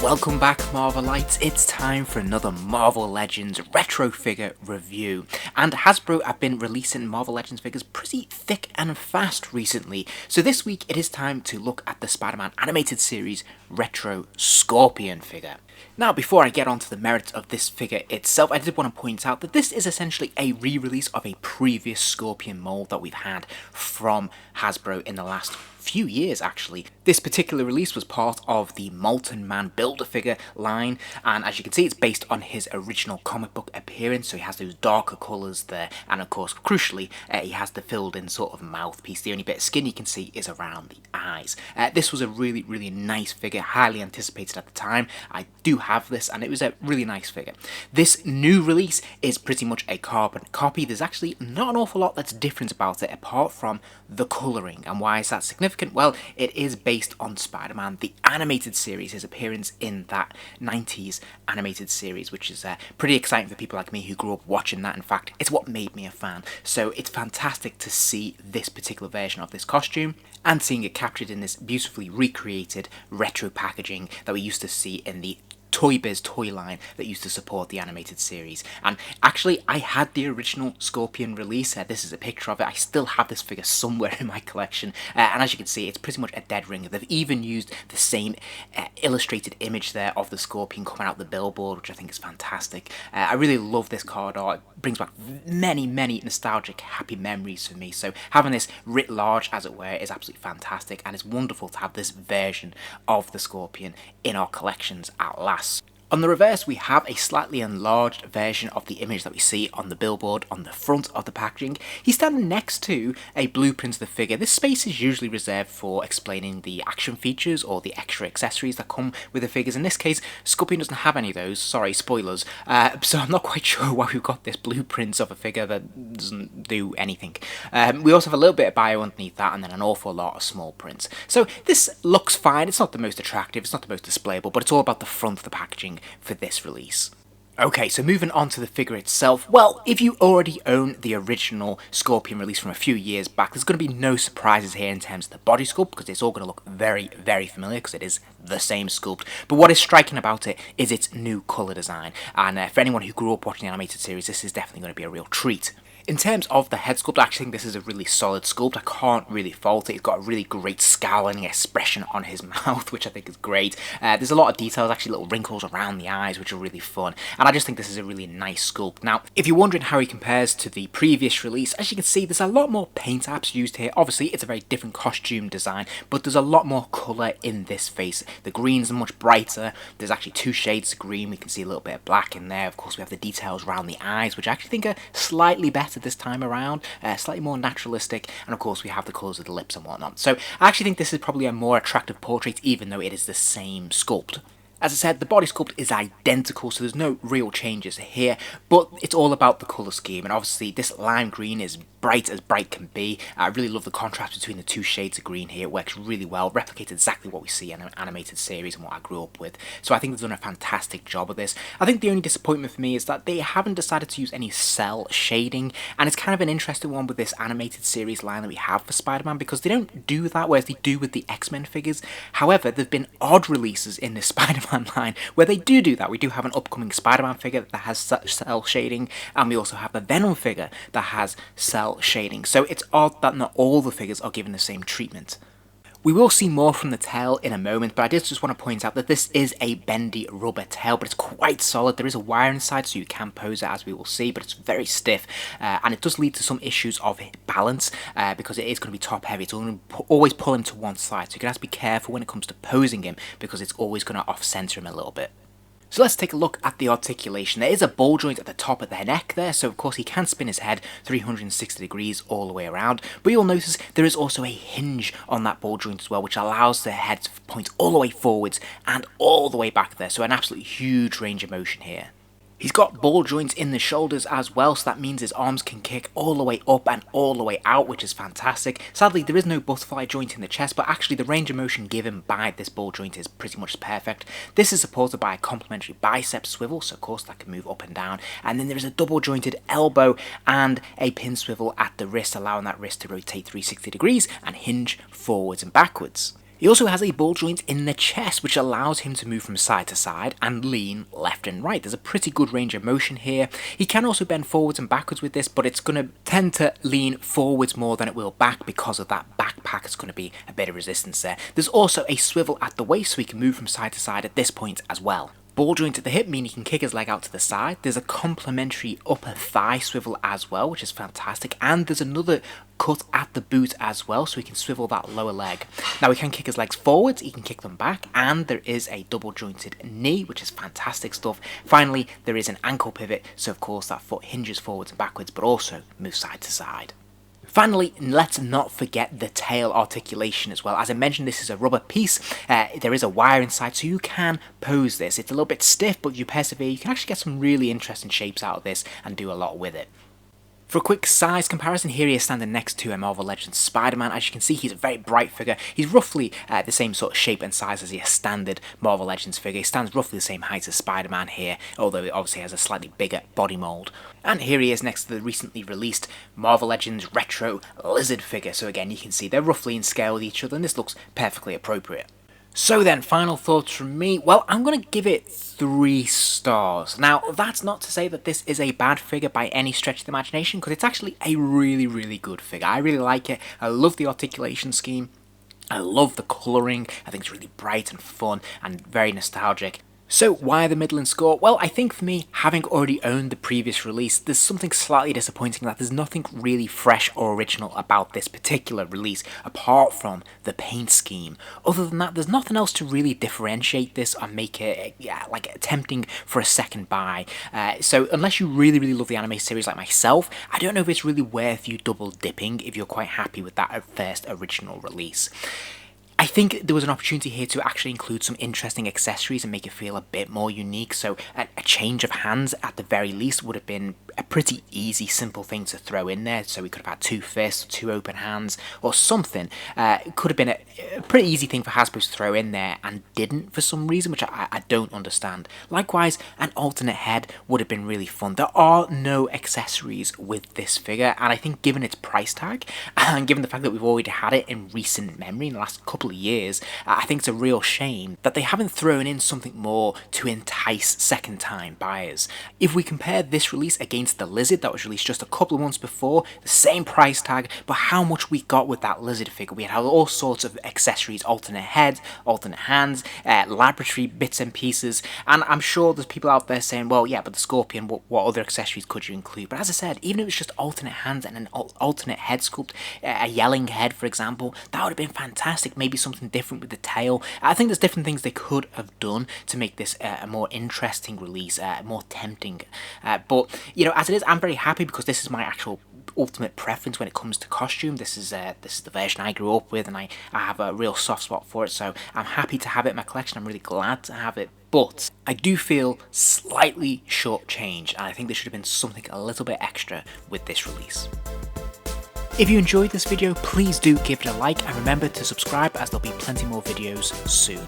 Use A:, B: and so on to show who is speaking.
A: Welcome back, Marvelites. It's time for another Marvel Legends retro figure review. And Hasbro have been releasing Marvel Legends figures pretty thick and fast recently. So this week it is time to look at the Spider-Man animated series retro Scorpion figure. Now, before I get on to the merits of this figure itself, I did want to point out that this is essentially a re-release of a previous Scorpion mold that we've had from Hasbro in the last few years actually. This particular release was part of the Molten Man Build-A-Figure line, and as you can see it's based on his original comic book appearance, so he has those darker colours there, and of course crucially he has the filled in sort of mouthpiece. The only bit of skin you can see is around the eyes. This was a really nice figure, highly anticipated at the time. I do have this and it was a really nice figure. This new release is pretty much a carbon copy. There's actually not an awful lot that's different about it apart from the colouring. And why is that significant? Well, it is based on Spider-Man, the animated series, his appearance in that 90s animated series, which is pretty exciting for people like me who grew up watching that. In fact, it's what made me a fan. So it's fantastic to see this particular version of this costume and seeing it captured in this beautifully recreated retro packaging that we used to see in the ToyBiz toy line that used to support the animated series. And actually I had the original Scorpion release. This is a picture of it. I still have this figure somewhere in my collection, and as you can see it's pretty much a dead ringer. They've even used the same illustrated image there of the Scorpion coming out the billboard, which I think is fantastic. I really love this card art. It brings back many nostalgic happy memories for me, so having this writ large as it were is absolutely fantastic, and it's wonderful to have this version of the Scorpion in our collections at last. On the reverse, we have a slightly enlarged version of the image that we see on the billboard on the front of the packaging. He's standing next to a blueprint of the figure. This space is usually reserved for explaining the action features or the extra accessories that come with the figures. In this case, Scorpion doesn't have any of those. Sorry, spoilers. So I'm not quite sure why we've got this blueprint of a figure that doesn't do anything. We also have a little bit of bio underneath that and then an awful lot of small prints. So this looks fine. It's not the most attractive, it's not the most displayable, but it's all about the front of the packaging for this release. Okay, so moving on to the figure itself. Well, if you already own the original Scorpion release from a few years back, there's going to be no surprises here in terms of the body sculpt, because it's all going to look very familiar, because it is the same sculpt. But what is striking about it is its new colour design, and for anyone who grew up watching the animated series, this is definitely going to be a real treat. In terms of the head sculpt, I actually think this is a really solid sculpt. I can't really fault it. It's got a really great scowling expression on his mouth, which I think is great. There's a lot of details, actually little wrinkles around the eyes, which are really fun. And I just think this is a really nice sculpt. Now, if you're wondering how he compares to the previous release, as you can see, there's a lot more paint apps used here. Obviously, it's a very different costume design, but there's a lot more colour in this face. The greens are much brighter. There's actually two shades of green. We can see a little bit of black in there. Of course, we have the details around the eyes, which I actually think are slightly better this time around, slightly more naturalistic, and of course we have the colours of the lips and whatnot. So I actually think this is probably a more attractive portrait, even though it is the same sculpt. As I said, the body sculpt is identical, so there's no real changes here, but it's all about the colour scheme, and obviously this lime green is bright as bright can be. I really love the contrast between the two shades of green here. It works really well, replicates exactly what we see in an animated series and what I grew up with, so I think they've done a fantastic job of this. I think the only disappointment for me is that they haven't decided to use any cell shading, and it's kind of an interesting one with this animated series line that we have for Spider-Man, because they don't do that, whereas they do with the X-Men figures. However, there have been odd releases in this Spider-Man line where they do that. We do have an upcoming Spider-Man figure that has cell shading, and we also have the Venom figure that has cell shading. So it's odd that not all the figures are given the same treatment. We will see more from the tail in a moment, but I did just want to point out that this is a bendy rubber tail, but it's quite solid. There is a wire inside, so you can pose it as we will see, but it's very stiff, and it does lead to some issues of balance, because it is going to be top heavy. It's going to always pull him to one side, so you're going to have to be careful when it comes to posing him, because it's always going to off-center him a little bit. So let's take a look at the articulation. There is a ball joint at the top of the neck there, so of course he can spin his head 360 degrees all the way around, but you'll notice there is also a hinge on that ball joint as well, which allows the head to point all the way forwards and all the way back there, so an absolutely huge range of motion here. He's got ball joints in the shoulders as well, so that means his arms can kick all the way up and all the way out, which is fantastic. Sadly, there is no butterfly joint in the chest, but actually the range of motion given by this ball joint is pretty much perfect. This is supported by a complementary bicep swivel, so of course that can move up and down, and then there is a double jointed elbow and a pin swivel at the wrist, allowing that wrist to rotate 360 degrees and hinge forwards and backwards. He also has a ball joint in the chest, which allows him to move from side to side and lean left and right. There's a pretty good range of motion here. He can also bend forwards and backwards with this, but it's going to tend to lean forwards more than it will back because of that backpack. It's going to be a bit of resistance there. There's also a swivel at the waist, so he can move from side to side at this point as well. Ball joint at the hip, meaning he can kick his leg out to the side. There's a complementary upper thigh swivel as well, which is fantastic. And there's another cut at the boot as well, so he can swivel that lower leg. Now he can kick his legs forwards, he can kick them back, and there is a double jointed knee, which is fantastic stuff. Finally, there is an ankle pivot, so of course that foot hinges forwards and backwards, but also moves side to side. Finally, let's not forget the tail articulation as well. As I mentioned, this is a rubber piece. There is a wire inside, so you can pose this. It's a little bit stiff, but if you persevere, you can actually get some really interesting shapes out of this and do a lot with it. For a quick size comparison, here he is standing next to a Marvel Legends Spider-Man. As you can see, he's a very bright figure. He's roughly the same sort of shape and size as your standard Marvel Legends figure. He stands roughly the same height as Spider-Man here, although he obviously has a slightly bigger body mold. And here he is next to the recently released Marvel Legends Retro Lizard figure. So again, you can see they're roughly in scale with each other, and this looks perfectly appropriate. So then, final thoughts from me. Well, I'm going to give it 3 stars. Now, that's not to say that this is a bad figure by any stretch of the imagination, because it's actually a really, really good figure. I really like it. I love the articulation scheme. I love the colouring. I think it's really bright and fun and very nostalgic. So why the middling score? Well, I think for me, having already owned the previous release, there's something slightly disappointing that there's nothing really fresh or original about this particular release, apart from the paint scheme. Other than that, there's nothing else to really differentiate this and make it, like tempting for a second buy. So unless you really, really love the anime series like myself, I don't know if it's really worth you double dipping if you're quite happy with that first original release. I think there was an opportunity here to actually include some interesting accessories and make it feel a bit more unique, so a change of hands at the very least would have been a pretty easy, simple thing to throw in there. So we could have had 2 fists, 2 open hands, or something. It could have been a pretty easy thing for Hasbro to throw in there and didn't for some reason, which I don't understand. Likewise, an alternate head would have been really fun. There are no accessories with this figure, and I think given its price tag, and given the fact that we've already had it in recent memory in the last couple of years, I think it's a real shame that they haven't thrown in something more to entice second-time buyers. If we compare this release against the Lizard that was released just a couple of months before, the same price tag, but how much we got with that Lizard figure. We had all sorts of accessories, alternate heads, alternate hands, laboratory bits and pieces, and I'm sure there's people out there saying, well, yeah, but the Scorpion, what other accessories could you include? But as I said, even if it was just alternate hands and an alternate head sculpt, a yelling head, for example, that would have been fantastic. Maybe something different with the tail. I think there's different things they could have done to make this a more interesting release, more tempting. But, you know, as it is, I'm very happy because this is my actual ultimate preference when it comes to costume. This is the version I grew up with, and I have a real soft spot for it, so I'm happy to have it in my collection. I'm really glad to have it, but I do feel slightly shortchanged, and I think there should have been something a little bit extra with this release. If you enjoyed this video, please do give it a like, and remember to subscribe as there'll be plenty more videos soon.